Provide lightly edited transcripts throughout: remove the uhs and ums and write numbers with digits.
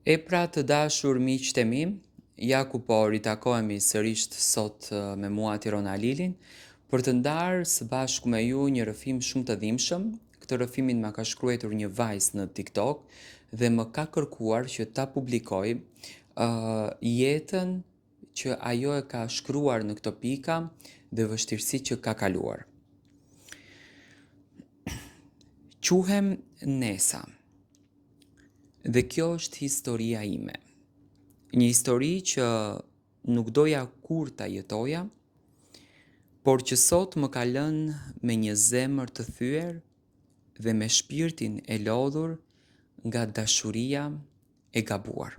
E pra të dashur miqtë e mi, ja ku po ritakohemi sërish sot me mua Tirona Lilin, për të ndarë së bashku me ju një rrëfim shumë të dhimbshëm. Këtë rrëfimin ma ka shkruar një vajzë në TikTok dhe më ka kërkuar që ta publikoj jetën që ajo e ka shkruar në këto pika dhe vështirësitë që ka kaluar. Quhem Nesa dhe kjo është historia ime. Një histori që nuk doja kur ta jetoja, por që sot më ka lënë me një zemër të thyer dhe me shpirtin e lodhur nga dashuria e gabuar.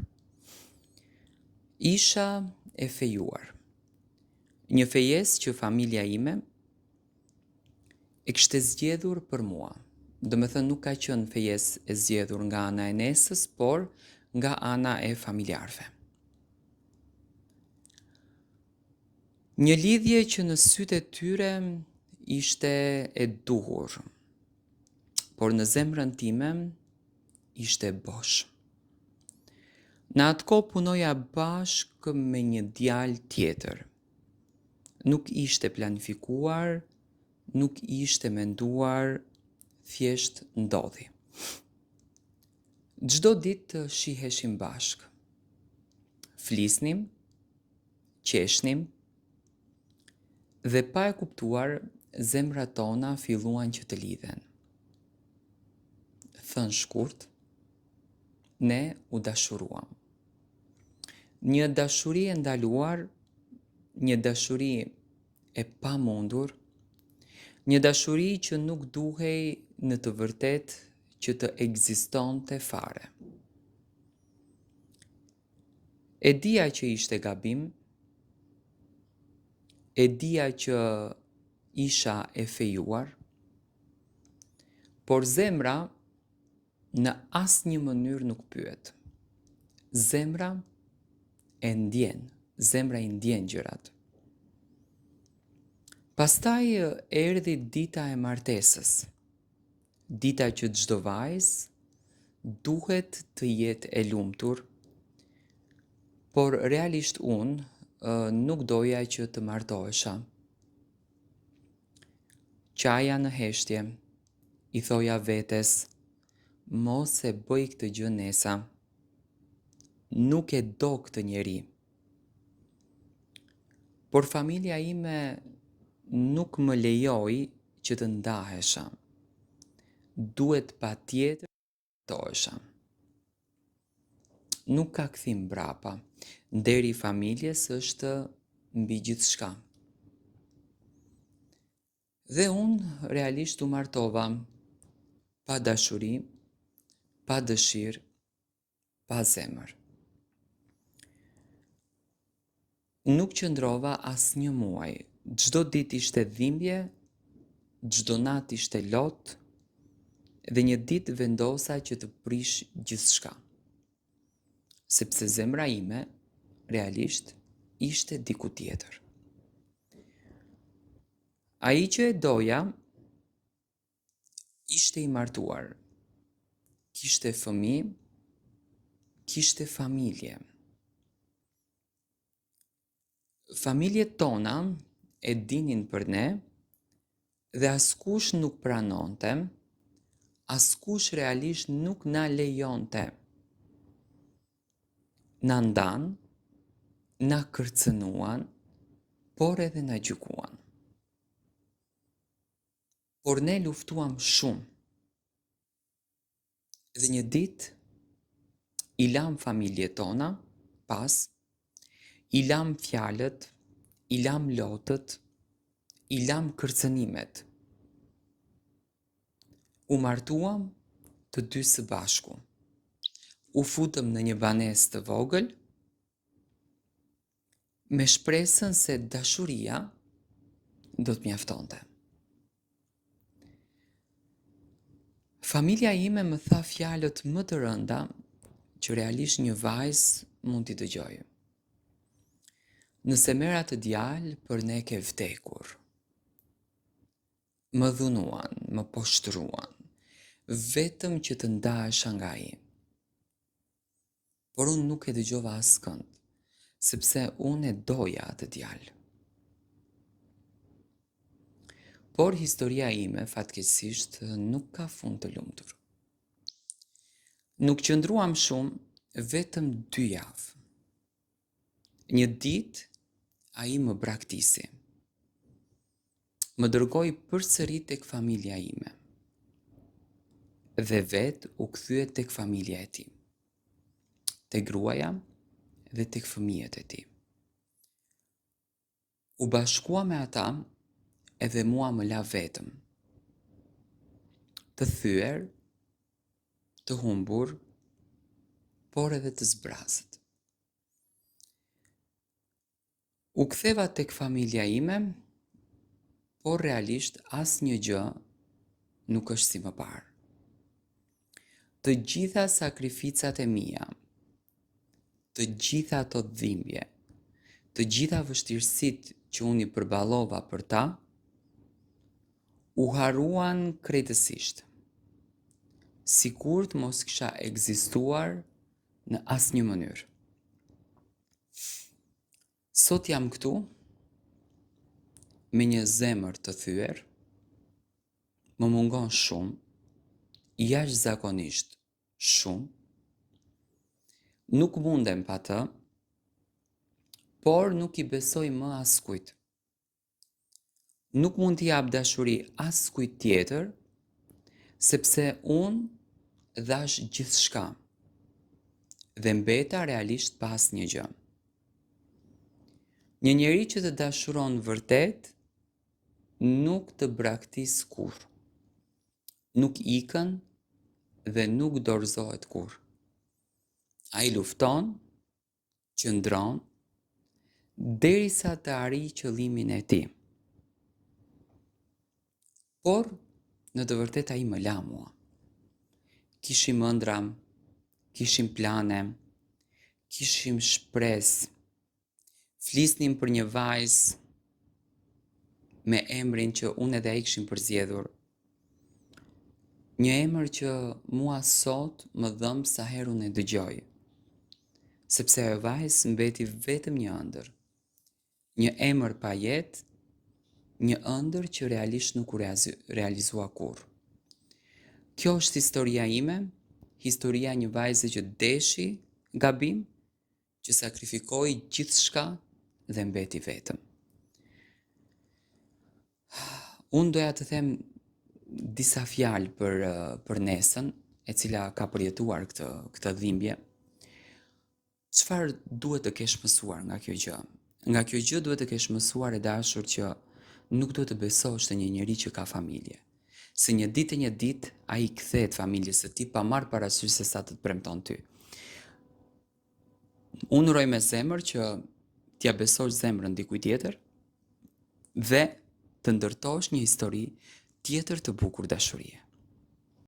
Isha e fejuar. Një fejes që familja ime e kishte zgjedhur për mua. Do me thënë nuk ka qenë fejes e zgjedhur nga ana e Nesës, por nga ana e familjarëve. Një lidhje që në sytë e tyre ishte e duhur, por në zemrën time ishte bosh. Në atë kohë punoja bashkë me një djalë tjetër. Nuk ishte planifikuar, nuk ishte menduar, thjesht ndodhi. Çdo ditë të shiheshim bashkë. Flisnim, qeshnim, dhe pa e kuptuar, zemrat tona filluan që të lidhen. Thënë shkurt, ne u dashuruam. Një dashuri e ndaluar, një dashuri e pamundur, një dashuri që nuk duhej në të vërtet që të ekzistonte fare. E dija që ishte gabim, e dija që isha e fejuar, por zemra në asnjë mënyrë nuk pyet. Zemra e ndjen, zemra i ndjen gjërat. Pastaj erdhi dita e martesës. Dita që çdo vajzë duhet të jetë e lumtur, por realisht unë nuk doja që të martohesha. Qaja në heshtje, i thoja vetes, mos e bëj këtë gjë Nesa. Nuk e do këtë njeri. Por familja ime nuk më lejoi që të ndahesha. Duhet patjetër të martohesha. Nuk ka kthim mbrapa. Nderi i familjes është mbi gjithçka. Dhe unë realisht u martova pa dashuri, pa dëshirë, pa zemër. Nuk qëndrova asnjë muaj. Çdo ditë ishte dhimbje, çdo natë ishte lot, dhe një ditë vendosa që të prish gjithçka. Sepse zemra ime realisht ishte diku tjetër. Ai që e doja ishte i martuar, kishte fëmijë, kishte familje. Familjet tona e dinin për ne dhe askush nuk pranonte, askush realisht nuk na lejonte. Na ndan, na kërcënuan, por edhe na gjykuan. Por ne luftuam shumë. Dhe një ditë i lam familjet tona pas, i lam fjalët, i lam lotët, i lam kërcënimet. U martuam të dy së bashku. U futëm në një banesë të vogël, me shpresën se dashuria do të mjaftonte. Familja ime më tha fjalët më të rënda që realisht një vajzë mund t'i dëgjojë. Nëse merr atë djalë, për ne ke vdekur. Më dhunuan, më poshtruan, vetëm që të ndahesha nga ai. por unë nuk e dëgjova askënd, sepse unë e doja atë djalë. Por historia ime, fatkeqësisht, nuk ka fund të lumtur. Nuk qëndruam shumë, vetëm 2 javë. Një ditë, ai më braktisi. Më dërgoi përsëri tek familja ime. Dhe vetë u kthye tek familja e tij. Tek gruaja dhe tek fëmijët e tij. U bashkua me ata edhe mua më la vetëm. Të thyer, të humbur, por edhe të zbrazët. U ktheva tek familja ime, por realisht asnjë gjë nuk është si më parë. Të gjitha sakrificat e mia, të gjitha ato dhimbje, të gjitha vështirësitë që unë i përballova për ta, u haruan krejtësisht. Sikur të mos kisha ekzistuar në asnjë mënyrë. Sot jam këtu me një zemër të thyer, më mungon shumë, jashtëzakonisht shumë, nuk mundem pa të, por nuk i besoj më askujt. Nuk mund t'i jap dashuri askujt tjetër, sepse unë dhash gjithçka dhe mbeta realisht pa asnjë gjë. Një njeri që të dashuron vërtet, nuk të braktis kur. Nuk ikën dhe nuk dorëzohet kur. Ai lufton, qëndron, derisa të arrijë qëllimin e tij. Por, në të vërtetë ai më la mua. Kishim ëndra, kishim plane, kishim shpresë, flisnim për një vajzë me emrin që unë edhe ai kishim përzgjedhur. Një emër që mua sot më dhëmb sa herë unë e dëgjoj. Sepse ajo vajzë mbeti vetëm një ëndër. Një emër pa jetë, një ëndër që realisht nuk u realizua kurrë. Kjo është historia ime, historia një vajze që deshi gabim, që sakrifikoi gjithçka dhe mbeti vetëm. Unë doja të them disa fjalë për Nesën, e cila ka përjetuar këtë dhimbje. Çfarë duhet të kesh mësuar nga kjo gjë? Nga kjo gjë duhet të kesh mësuar, e dashur, që nuk duhet të besosh te një njeri që ka familje. Se një ditë ai kthehet familjes së tij pa marrë parasysh se sa të premton ty. Unë uroj me zemër që t'ja besosh zemrën dikujt tjetër dhe të ndërtosh një histori tjetër të bukur dashurie.